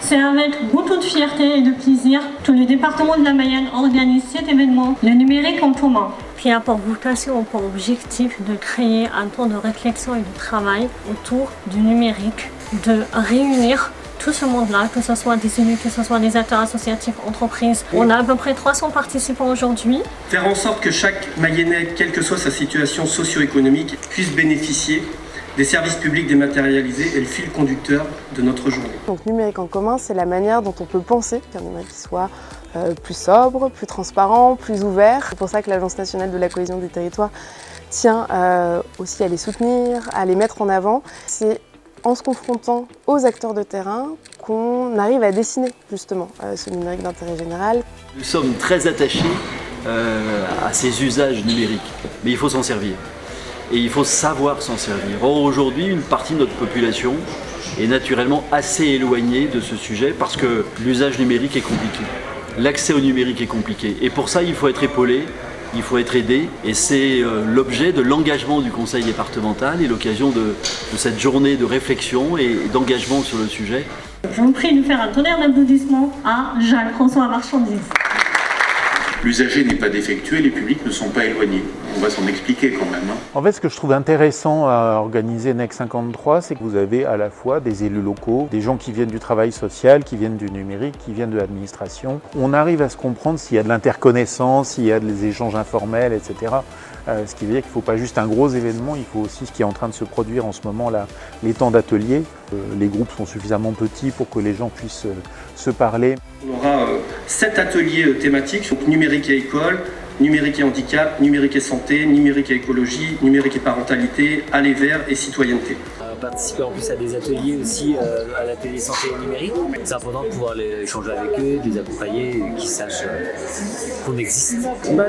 C'est avec beaucoup de fierté et de plaisir que le département de la Mayenne organise cet événement, le numérique en commun, qui a pour vocation, pour objectif de créer un temps de réflexion et de travail autour du numérique, de réunir tout ce monde-là, que ce soit des élus, que ce soit des acteurs associatifs, entreprises. On a à peu près 300 participants aujourd'hui. Faire en sorte que chaque Mayennais, quelle que soit sa situation socio-économique, puisse bénéficier des services publics dématérialisés est le fil conducteur de notre journée. Donc numérique en commun, c'est la manière dont on peut penser qu'un numérique soit plus sobre, plus transparent, plus ouvert. C'est pour ça que l'Agence nationale de la cohésion des territoires tient aussi à les soutenir, à les mettre en avant. C'est en se confrontant aux acteurs de terrain qu'on arrive à dessiner justement ce numérique d'intérêt général. Nous sommes très attachés à ces usages numériques, mais il faut s'en servir. Et il faut savoir s'en servir. Or aujourd'hui, une partie de notre population est naturellement assez éloignée de ce sujet parce que l'usage numérique est compliqué. L'accès au numérique est compliqué. Et pour ça, il faut être épaulé, il faut être aidé. Et c'est l'objet de l'engagement du conseil départemental et l'occasion de cette journée de réflexion et d'engagement sur le sujet. Je vous prie de faire un tonnerre d'applaudissements à Jacques-François Marchandise. L'usager n'est pas défectueux, les publics ne sont pas éloignés. On va s'en expliquer quand même. En fait, ce que je trouve intéressant à organiser NEC 53, c'est que vous avez à la fois des élus locaux, des gens qui viennent du travail social, qui viennent du numérique, qui viennent de l'administration. On arrive à se comprendre s'il y a de l'interconnaissance, s'il y a des échanges informels, etc. Ce qui veut dire qu'il ne faut pas juste un gros événement, il faut aussi ce qui est en train de se produire en ce moment là, les temps d'atelier. Les groupes sont suffisamment petits pour que les gens puissent se parler. On aura 7 ateliers thématiques, donc numérique et école, numérique et handicap, numérique et santé, numérique et écologie, numérique et parentalité, aller vers et citoyenneté. Participer en plus à des ateliers aussi, à l'atelier santé et numérique. C'est important de pouvoir échanger avec eux, de les accompagner, qu'ils sachent qu'on existe.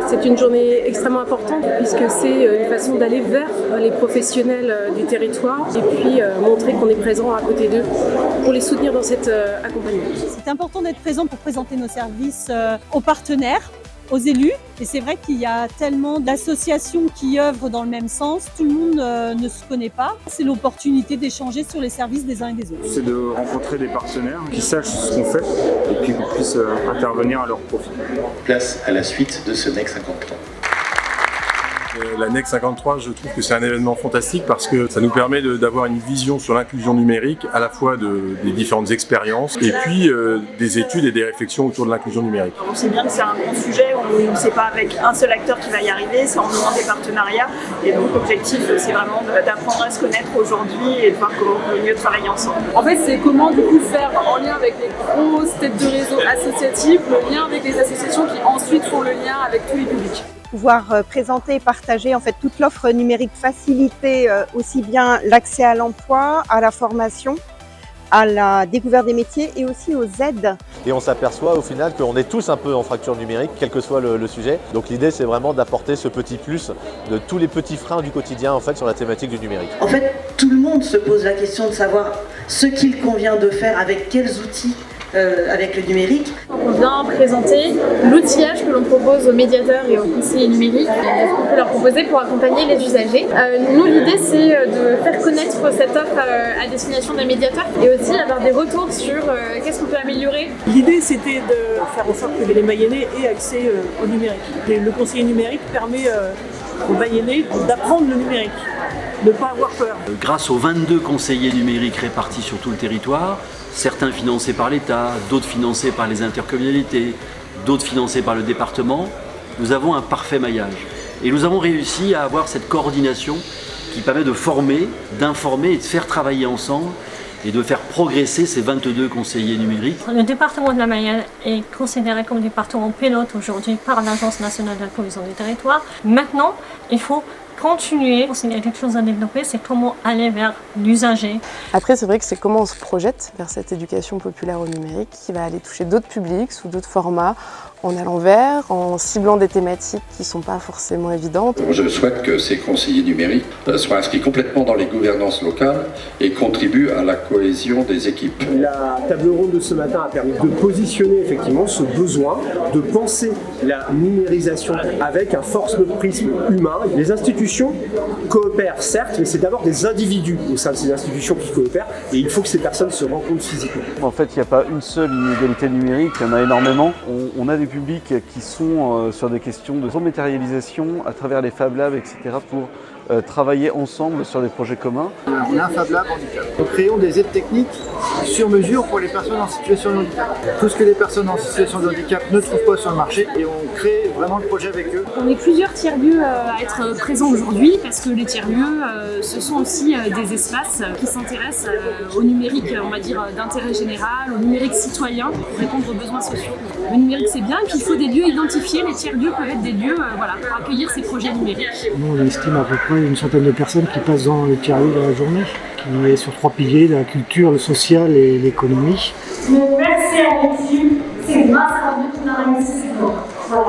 C'est une journée extrêmement importante puisque c'est une façon d'aller vers les professionnels du territoire et puis montrer qu'on est présent à côté d'eux pour les soutenir dans cet accompagnement. C'est important d'être présent pour présenter nos services aux partenaires, aux élus. Et c'est vrai qu'il y a tellement d'associations qui œuvrent dans le même sens, tout le monde ne se connaît pas. C'est l'opportunité d'échanger sur les services des uns et des autres. C'est de rencontrer des partenaires qui sachent ce qu'on fait et puis qu'on puisse intervenir à leur profit. Place à la suite de ce NEC 53. La NEC 53, je trouve que c'est un événement fantastique parce que ça nous permet d'avoir une vision sur l'inclusion numérique, à la fois des différentes expériences et puis des études et des réflexions autour de l'inclusion numérique. On sait bien que c'est un grand sujet, on ne sait pas avec un seul acteur qui va y arriver, c'est en nouant des partenariats. Et donc l'objectif, c'est vraiment d'apprendre à se connaître aujourd'hui et de voir comment on peut mieux travailler ensemble. En fait, c'est comment du coup faire en lien avec les grosses têtes de réseau associatives, le lien avec les associations qui ensuite font le lien avec tous les publics. Pouvoir présenter et partager en fait toute l'offre numérique, faciliter aussi bien l'accès à l'emploi, à la formation, à la découverte des métiers et aussi aux aides. Et on s'aperçoit au final qu'on est tous un peu en fracture numérique, quel que soit le sujet. Donc l'idée c'est vraiment d'apporter ce petit plus de tous les petits freins du quotidien en fait sur la thématique du numérique. En fait, tout le monde se pose la question de savoir ce qu'il convient de faire, avec quels outils. Avec le numérique. On vient présenter l'outillage que l'on propose aux médiateurs et aux conseillers numériques, ce qu'on peut leur proposer pour accompagner les usagers. Nous, l'idée, c'est de faire connaître cette offre à destination des médiateurs et aussi avoir des retours sur qu'est-ce qu'on peut améliorer. L'idée, c'était de faire en sorte que les Mayennais aient accès au numérique. Le conseiller numérique permet aux Mayennais d'apprendre le numérique, de ne pas avoir peur. Grâce aux 22 conseillers numériques répartis sur tout le territoire, certains financés par l'État, d'autres financés par les intercommunalités, d'autres financés par le département, nous avons un parfait maillage. Et nous avons réussi à avoir cette coordination qui permet de former, d'informer et de faire travailler ensemble et de faire progresser ces 22 conseillers numériques. Le département de la Mayenne est considéré comme département pilote aujourd'hui par l'Agence nationale de la cohésion des territoires. Maintenant, il faut continuer. S'il y a quelque chose à développer, c'est comment aller vers l'usager. Après, c'est vrai que c'est comment on se projette vers cette éducation populaire au numérique qui va aller toucher d'autres publics sous d'autres formats, en allant vers, en ciblant des thématiques qui ne sont pas forcément évidentes. Je souhaite que ces conseillers numériques soient inscrits complètement dans les gouvernances locales et contribuent à la cohésion des équipes. La table ronde de ce matin a permis de positionner effectivement ce besoin de penser la numérisation avec un fort prisme humain. Les institutions coopèrent certes, mais c'est d'abord des individus au sein de ces institutions qui coopèrent et il faut que ces personnes se rencontrent physiquement. En fait, il n'y a pas une seule inégalité numérique, il y en a énormément. On a des publics qui sont sur des questions de rematérialisation à travers les Fab Labs, etc. pour travailler ensemble sur des projets communs. On a un Fab Lab handicap. Nous créons des aides techniques sur mesure pour les personnes en situation de handicap. Tout ce que les personnes en situation de handicap ne trouvent pas sur le marché et on crée vraiment le projet avec eux. On est plusieurs tiers-lieux à être présents aujourd'hui parce que les tiers-lieux, ce sont aussi des espaces qui s'intéressent au numérique, on va dire, d'intérêt général, au numérique citoyen pour répondre aux besoins sociaux. Le numérique c'est bien, et puis il faut des lieux identifiés. Les tiers-lieux peuvent être des lieux pour accueillir ces projets numériques. Nous, on estime à peu près une centaine de personnes qui passent dans les tiers-lieux dans la journée, qui est sur 3 piliers, la culture, le social et l'économie. Merci à l'équipe, c'est grâce à vous qu'on a réussi. Voilà.